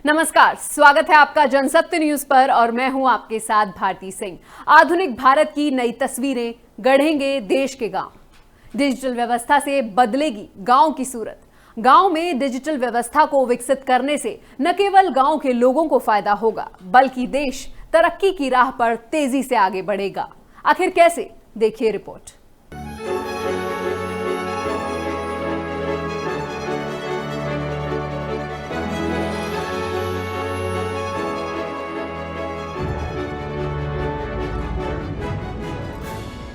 नमस्कार, स्वागत है आपका जनसत्य न्यूज पर और मैं हूं आपके साथ भारती सिंह। आधुनिक भारत की नई तस्वीरें गढ़ेंगे देश के गांव। डिजिटल व्यवस्था से बदलेगी गांव की सूरत। गांव में डिजिटल व्यवस्था को विकसित करने से न केवल गांव के लोगों को फायदा होगा, बल्कि देश तरक्की की राह पर तेजी से आगे बढ़ेगा। आखिर कैसे, देखिए रिपोर्ट।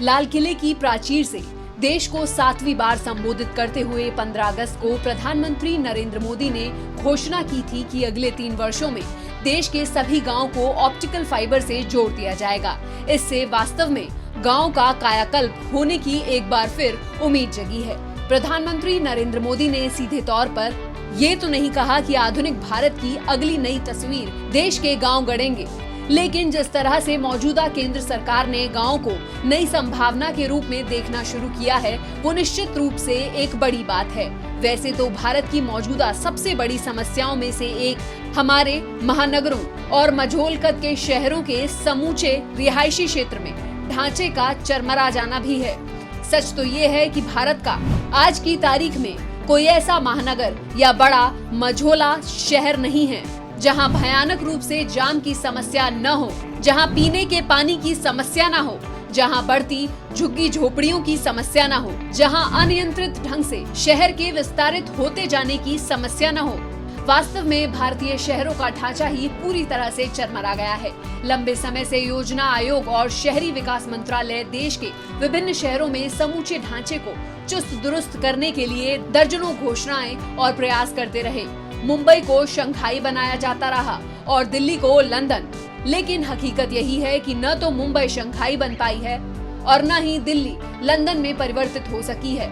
लाल किले की प्राचीर से देश को 7वीं बार संबोधित करते हुए 15 अगस्त को प्रधानमंत्री नरेंद्र मोदी ने घोषणा की थी कि अगले 3 वर्षों में देश के सभी गांव को ऑप्टिकल फाइबर से जोड़ दिया जाएगा। इससे वास्तव में गांव का कायाकल्प होने की एक बार फिर उम्मीद जगी है। प्रधानमंत्री नरेंद्र मोदी ने सीधे तौर पर ये तो नहीं कहा कि आधुनिक भारत की अगली नई तस्वीर देश के गाँव गढ़ेंगे, लेकिन जिस तरह से मौजूदा केंद्र सरकार ने गांव को नई संभावना के रूप में देखना शुरू किया है, वो निश्चित रूप से एक बड़ी बात है। वैसे तो भारत की मौजूदा सबसे बड़ी समस्याओं में से एक हमारे महानगरों और मझोल कद के शहरों के समूचे रिहायशी क्षेत्र में ढांचे का चरमरा जाना भी है। सच तो ये है कि भारत का आज की तारीख में कोई ऐसा महानगर या बड़ा मझोला शहर नहीं है जहां भयानक रूप से जाम की समस्या न हो, जहां पीने के पानी की समस्या न हो, जहां बढ़ती झुग्गी झोपड़ियों की समस्या न हो, जहां अनियंत्रित ढंग से शहर के विस्तारित होते जाने की समस्या न हो। वास्तव में भारतीय शहरों का ढांचा ही पूरी तरह से चरमरा गया है। लंबे समय से योजना आयोग और शहरी विकास मंत्रालय देश के विभिन्न शहरों में समूचे ढांचे को चुस्त दुरुस्त करने के लिए दर्जनों घोषणाएं और प्रयास करते रहे। मुंबई को शंघाई बनाया जाता रहा और दिल्ली को लंदन, लेकिन हकीकत यही है कि न तो मुंबई शंघाई बन पाई है और न ही दिल्ली लंदन में परिवर्तित हो सकी है।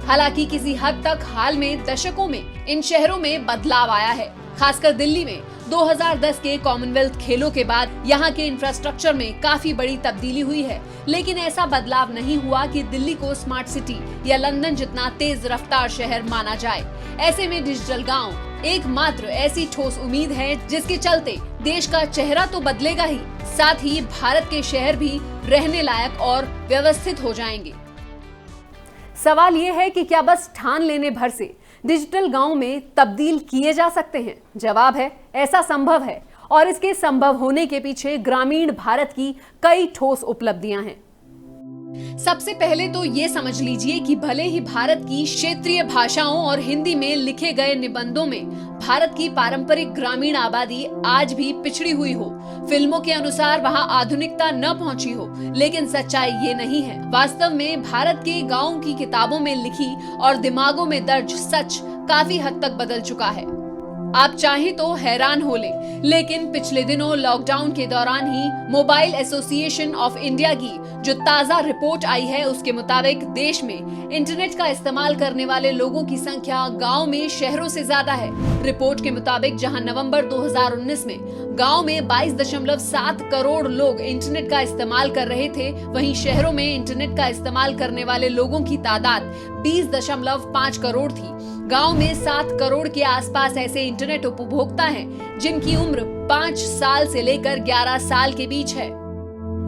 हालांकि किसी हद तक हाल में दशकों में इन शहरों में बदलाव आया है। खासकर दिल्ली में 2010 के कॉमनवेल्थ खेलों के बाद यहाँ के इंफ्रास्ट्रक्चर में काफी बड़ी तब्दीली हुई है, लेकिन ऐसा बदलाव नहीं हुआ कि दिल्ली को स्मार्ट सिटी या लंदन जितना तेज रफ्तार शहर माना जाए। ऐसे में डिजिटल गांव एकमात्र ऐसी ठोस उम्मीद है जिसके चलते देश का चेहरा तो बदलेगा ही, साथ ही भारत के शहर भी रहने लायक और व्यवस्थित हो जाएंगे। सवाल ये है कि क्या बस ठान लेने भर से डिजिटल गांव में तब्दील किए जा सकते हैं? जवाब है, ऐसा संभव है और इसके संभव होने के पीछे ग्रामीण भारत की कई ठोस उपलब्धियां हैं। सबसे पहले तो ये समझ लीजिए कि भले ही भारत की क्षेत्रीय भाषाओं और हिंदी में लिखे गए निबंधों में भारत की पारंपरिक ग्रामीण आबादी आज भी पिछड़ी हुई हो, फिल्मों के अनुसार वहां आधुनिकता न पहुंची हो, लेकिन सच्चाई ये नहीं है। वास्तव में भारत के गांवों की किताबों में लिखी और दिमागों में दर्ज सच काफी हद तक बदल चुका है। आप चाहें तो हैरान हो लेकिन पिछले दिनों लॉकडाउन के दौरान ही मोबाइल एसोसिएशन ऑफ इंडिया की जो ताजा रिपोर्ट आई है, उसके मुताबिक देश में इंटरनेट का इस्तेमाल करने वाले लोगों की संख्या गांव में शहरों से ज्यादा है। रिपोर्ट के मुताबिक जहां नवंबर 2019 में गांव में 22.7 करोड़ लोग इंटरनेट का इस्तेमाल कर रहे थे, वहीं शहरों में इंटरनेट का इस्तेमाल करने वाले लोगों की तादाद 20.5 करोड़ थी। गांव में 7 करोड़ के आसपास ऐसे इंटरनेट उपभोक्ता हैं जिनकी उम्र 5 साल से लेकर 11 साल के बीच है।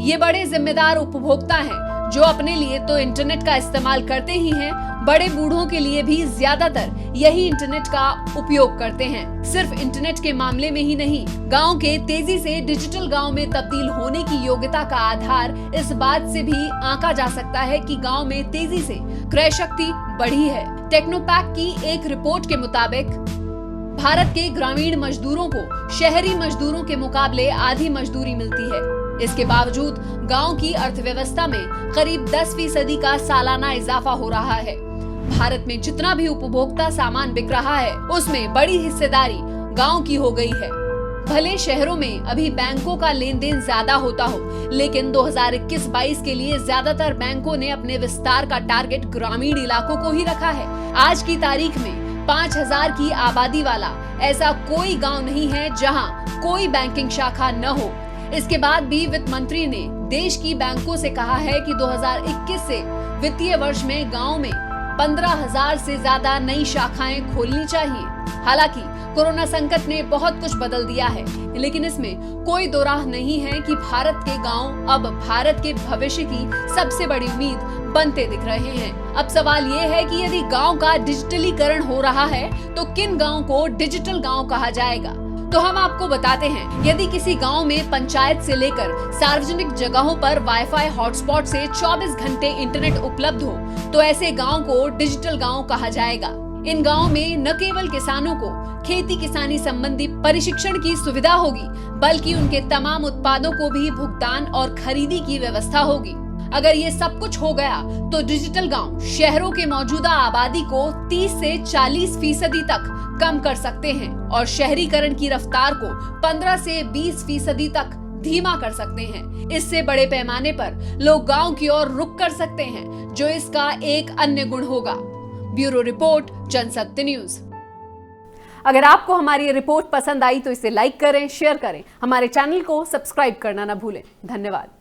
ये बड़े जिम्मेदार उपभोक्ता हैं जो अपने लिए तो इंटरनेट का इस्तेमाल करते ही हैं, बड़े बूढ़ों के लिए भी ज्यादातर यही इंटरनेट का उपयोग करते हैं। सिर्फ इंटरनेट के मामले में ही नहीं, गांव के तेजी से डिजिटल गांव में तब्दील होने की योग्यता का आधार इस बात से भी आंका जा सकता है कि गांव में तेजी से क्रय शक्ति बढ़ी है। टेक्नोपैक की एक रिपोर्ट के मुताबिक भारत के ग्रामीण मजदूरों को शहरी मजदूरों के मुकाबले आधी मजदूरी मिलती है। इसके बावजूद गांव की अर्थव्यवस्था में करीब 10% का सालाना इजाफा हो रहा है। भारत में जितना भी उपभोक्ता सामान बिक रहा है, उसमें बड़ी हिस्सेदारी गांव की हो गई है। भले शहरों में अभी बैंकों का लेन देन ज्यादा होता हो, लेकिन 2021-22 के लिए ज्यादातर बैंकों ने अपने विस्तार का टारगेट ग्रामीण इलाकों को ही रखा है। आज की तारीख में 5000 की आबादी वाला ऐसा कोई गांव नहीं है जहां कोई बैंकिंग शाखा न हो। इसके बाद भी वित्त मंत्री ने देश की बैंकों से कहा है कि 2021 से वित्तीय वर्ष में गांव में 15,000 से ज्यादा नई शाखाएं खोलनी चाहिए। हालांकि कोरोना संकट ने बहुत कुछ बदल दिया है, लेकिन इसमें कोई दो राह नहीं है कि भारत के गांव अब भारत के भविष्य की सबसे बड़ी उम्मीद बनते दिख रहे हैं। अब सवाल ये है कि यदि गांव का डिजिटलीकरण हो रहा है तो किन गांव को डिजिटल गांव कहा जाएगा? तो हम आपको बताते हैं, यदि किसी गांव में पंचायत से लेकर सार्वजनिक जगहों पर वाईफाई हॉटस्पॉट से 24 घंटे इंटरनेट उपलब्ध हो तो ऐसे गांव को डिजिटल गांव कहा जाएगा। इन गांव में न केवल किसानों को खेती किसानी संबंधी प्रशिक्षण की सुविधा होगी, बल्कि उनके तमाम उत्पादों को भी भुगतान और खरीदी की व्यवस्था होगी। अगर ये सब कुछ हो गया तो डिजिटल गांव शहरों के मौजूदा आबादी को 30 से 40% तक कम कर सकते हैं और शहरीकरण की रफ्तार को 15 से 20% तक धीमा कर सकते हैं। इससे बड़े पैमाने पर लोग गांव की ओर रुख कर सकते हैं, जो इसका एक अन्य गुण होगा। Bureau report, Jansatya news. अगर आपको हमारी ये रिपोर्ट पसंद आई तो इसे लाइक करें, शेयर करें, हमारे चैनल को सब्सक्राइब करना न भूलें। धन्यवाद।